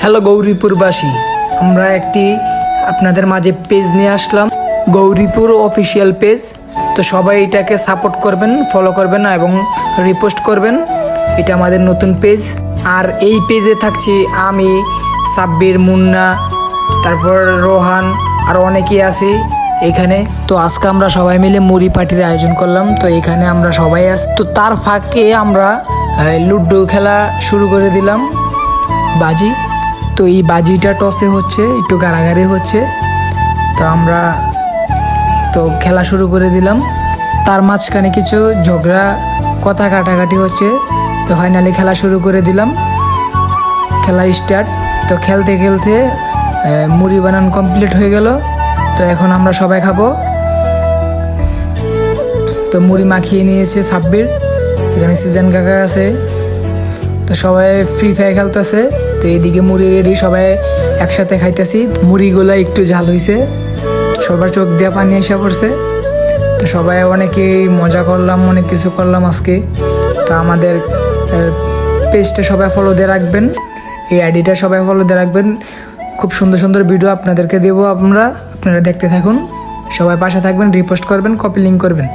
Hello গৌরীপুরবাসী, আমরা একটি আপনাদের মাঝে পেজ নিয়ে আসলাম, গৌরীপুর অফিসিয়াল পেজ। তো সবাই এটাকে সাপোর্ট করবেন, ফলো করবেন এবং রিপোস্ট করবেন। এটা আমাদের নতুন পেজ। আর এই পেজে থাকছি আমি, সাব্বির, মুন্না, তারপর রোহান, আর অনেকেই আছি এখানে। তো আজকে আমরা সবাই মিলে মুড়ি পার্টির আয়োজন করলাম। তো এখানে আমরা সবাই আছি। তো তার ফাঁকে আমরা লুডো খেলা শুরু করে দিলাম, বাজি। তো এই বাজিটা টসে হচ্ছে, একটু গাড়াগাড়ি হচ্ছে। তো আমরা খেলা শুরু করে দিলাম। তার মাঝখানে কিছু ঝগড়া, কথা কাটাকাটি হচ্ছে। তো ফাইনালি খেলা শুরু করে দিলাম, খেলা স্টার্ট। তো খেলতে খেলতে মুড়ি বানানো কমপ্লিট হয়ে গেল। তো এখন আমরা সবাই খাবো। তো মুড়ি মাখিয়ে নিয়েছে সাব্বির, এখানে সিজন কাকা আছে। তো সবাই ফ্রি ফায়ার খেলতেছে। তো এইদিকে মুড়ি রেডি, সবাই একসাথে খাইতেছি। মুড়িগুলো একটু ঝাল হয়েছে, সবার চোখ দিয়ে পানি এসে পড়ছে। তো সবাই অনেকেই মজা করলাম, অনেক কিছু করলাম আজকে। তো আমাদের পেজটা সবাই ফলো দিয়ে রাখবেন, এই আইডিটা সবাই ফলো দিয়ে রাখবেন। খুব সুন্দর সুন্দর ভিডিও আপনাদেরকে দেবো আপনারা দেখতে থাকুন। সবাই পাশে থাকবেন, রিপোস্ট করবেন, কপি লিঙ্ক করবেন।